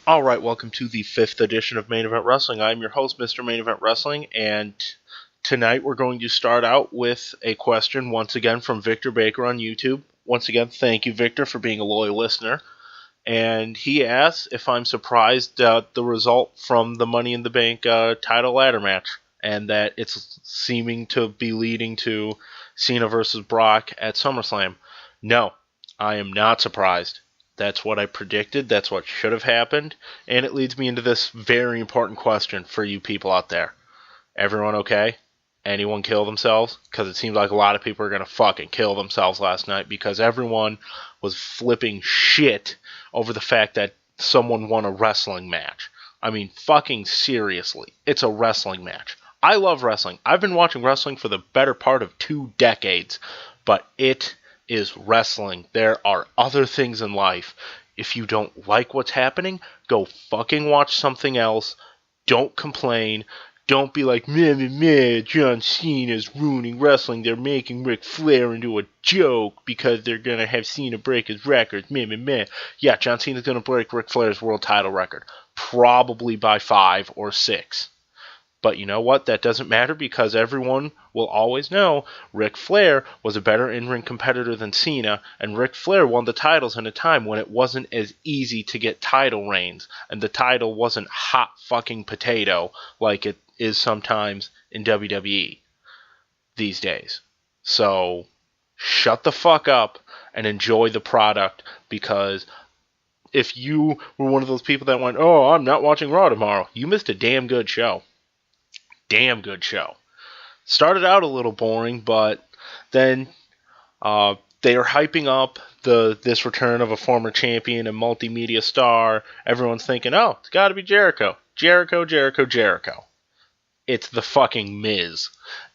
All right, welcome to the fifth edition of Main Event Wrestling. I'm your host, Mr. Main Event Wrestling, and tonight we're going to start out with a question once again from Victor Baker on YouTube. Once again, thank you, Victor, for being a loyal listener. And he asks if I'm surprised at the result from the Money in the Bank title ladder match, and that it's seeming to be leading to Cena versus Brock at SummerSlam. No, I am not surprised. That's what I predicted. That's what should have happened. And it leads me into this very important question for you people out there. Everyone okay? Anyone kill themselves? Because it seems like a lot of people are going to fucking kill themselves last night because everyone was flipping shit over the fact that someone won a wrestling match. I mean, fucking seriously. It's a wrestling match. I love wrestling. I've been watching wrestling for the better part of 2 decades. But it is wrestling. There are other things in life. If you don't like what's happening, go fucking watch something else. Don't complain. Don't be like, meh, John Cena's ruining wrestling. They're making Ric Flair into a joke because they're going to have Cena break his records. Meh. Yeah, John Cena's going to break Ric Flair's world title record. Probably by 5 or 6. But you know what? That doesn't matter because everyone will always know Ric Flair was a better in-ring competitor than Cena, and Ric Flair won the titles in a time when it wasn't as easy to get title reigns, and the title wasn't hot fucking potato like it is sometimes in WWE these days. So, shut the fuck up and enjoy the product, because if you were one of those people that went, oh, I'm not watching Raw tomorrow, you missed a damn good show. Damn good show. Started out a little boring, but then they are hyping up this return of a former champion and multimedia star. Everyone's thinking, oh, it's got to be Jericho. Jericho. It's the fucking Miz.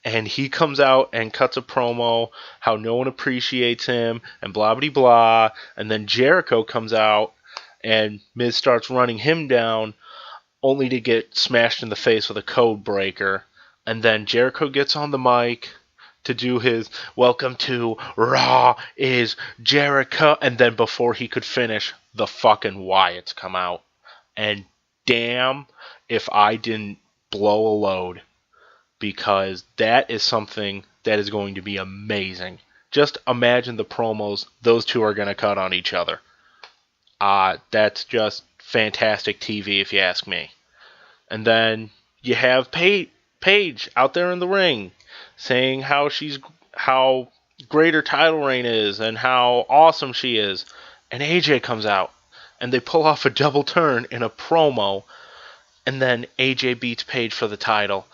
And he comes out and cuts a promo, how no one appreciates him, and blah, blah, blah. And then Jericho comes out, and Miz starts running him down, only to get smashed in the face with a code breaker. And then Jericho gets on the mic to do his welcome to Raw is Jericho. And then before he could finish, the fucking Wyatts come out. And damn if I didn't blow a load. Because that is something that is going to be amazing. Just imagine the promos those two are going to cut on each other. That's just fantastic TV, if you ask me. And then you have Paige out there in the ring saying how great her title reign is and how awesome she is. And AJ comes out and they pull off a double turn in a promo, and then AJ beats Paige for the title,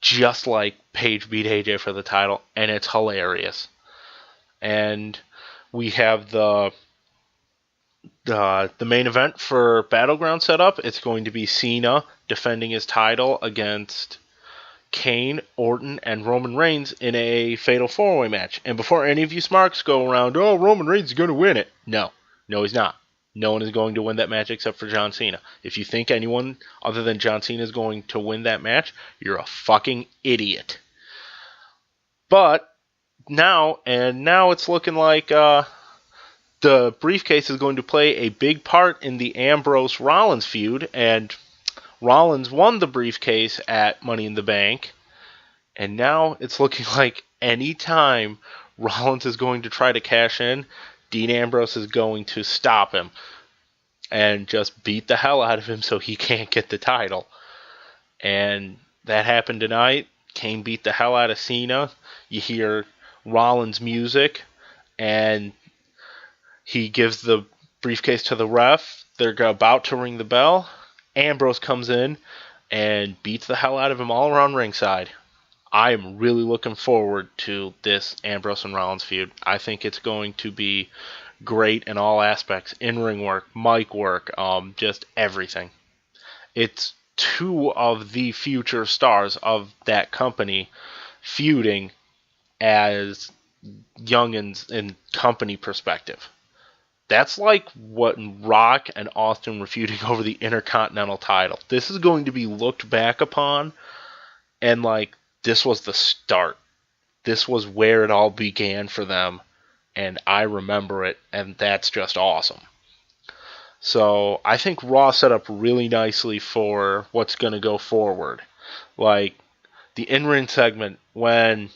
just like Paige beat AJ for the title, and it's hilarious. And we have the main event for Battleground set up. It's going to be Cena defending his title against Kane, Orton, and Roman Reigns in a fatal 4-way match. And before any of you smarks go around, oh, Roman Reigns is going to win it. No, he's not. No one is going to win that match except for John Cena. If you think anyone other than John Cena is going to win that match, you're a fucking idiot. But now it's looking like the briefcase is going to play a big part in the Ambrose-Rollins feud, and Rollins won the briefcase at Money in the Bank, and now it's looking like any time Rollins is going to try to cash in, Dean Ambrose is going to stop him and just beat the hell out of him so he can't get the title. And that happened tonight. Kane beat the hell out of Cena. You hear Rollins' music, and he gives the briefcase to the ref. They're about to ring the bell. Ambrose comes in and beats the hell out of him all around ringside. I am really looking forward to this Ambrose and Rollins feud. I think it's going to be great in all aspects. In-ring work, mic work, just everything. It's 2 of the future stars of that company feuding as youngins in company perspective. That's like what Rock and Austin were feuding over the Intercontinental title. This is going to be looked back upon, and like, this was the start. This was where it all began for them, and I remember it, and that's just awesome. So I think Raw set up really nicely for what's going to go forward. Like the in-ring segment when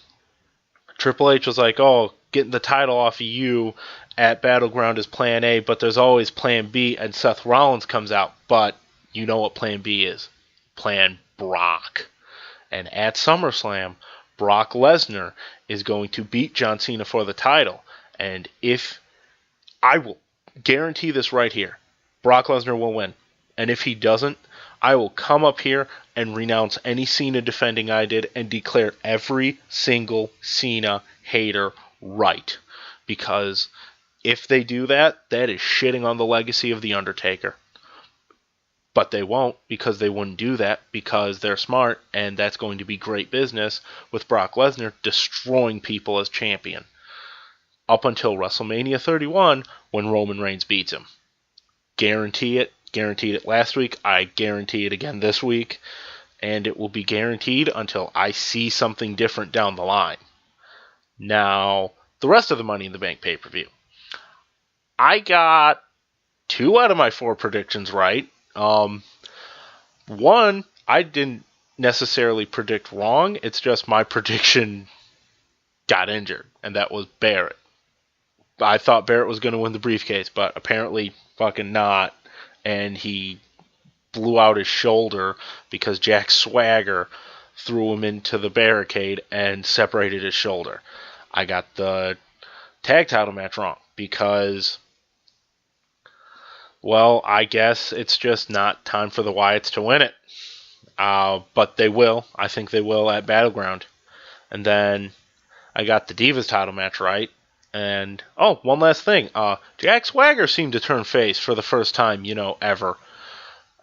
Triple H was like, "Oh, getting the title off of you at Battleground is Plan A, but there's always Plan B," and Seth Rollins comes out, but you know what Plan B is? Plan Brock. And at SummerSlam, Brock Lesnar is going to beat John Cena for the title. And if I will guarantee this right here, Brock Lesnar will win. And if he doesn't, I will come up here and renounce any Cena defending I did and declare every single Cena hater right. Because if they do that, that is shitting on the legacy of The Undertaker. But they won't, because they wouldn't do that, because they're smart, and that's going to be great business with Brock Lesnar destroying people as champion. Up until WrestleMania 31, when Roman Reigns beats him. Guarantee it. Guaranteed it last week. I guarantee it again this week. And it will be guaranteed until I see something different down the line. Now, the rest of the Money in the Bank pay-per-view. I got 2 out of my 4 predictions right. One, I didn't necessarily predict wrong. It's just my prediction got injured, and that was Barrett. I thought Barrett was going to win the briefcase, but apparently fucking not. And he blew out his shoulder because Jack Swagger threw him into the barricade and separated his shoulder. I got the tag title match wrong because, well, I guess it's just not time for the Wyatts to win it. But they will. I think they will at Battleground. And then I got the Divas title match right. And, oh, one last thing. Jack Swagger seemed to turn face for the first time, ever.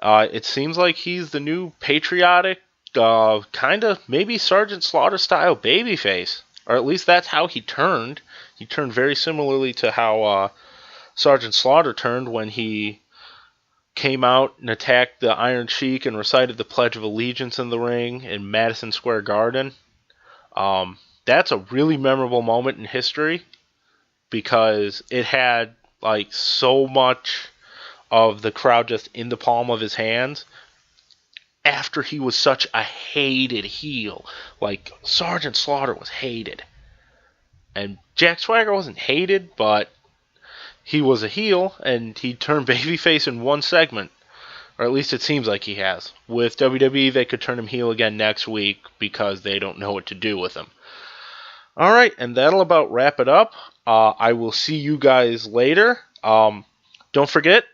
It seems like he's the new patriotic, kind of maybe Sergeant Slaughter style babyface. Or at least that's how he turned. He turned very similarly to how Sergeant Slaughter turned when he came out and attacked the Iron Sheik and recited the Pledge of Allegiance in the ring in Madison Square Garden. That's a really memorable moment in history because it had like so much of the crowd just in the palm of his hands after he was such a hated heel. Like, Sergeant Slaughter was hated. And Jack Swagger wasn't hated, but he was a heel, and he turned babyface in one segment. Or at least it seems like he has. With WWE, they could turn him heel again next week because they don't know what to do with him. Alright, and that'll about wrap it up. I will see you guys later. Don't forget,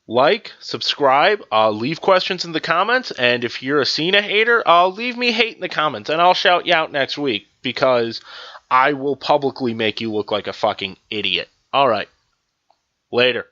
like, subscribe, leave questions in the comments, and if you're a Cena hater, leave me hate in the comments, and I'll shout you out next week, because I will publicly make you look like a fucking idiot. Alright, later.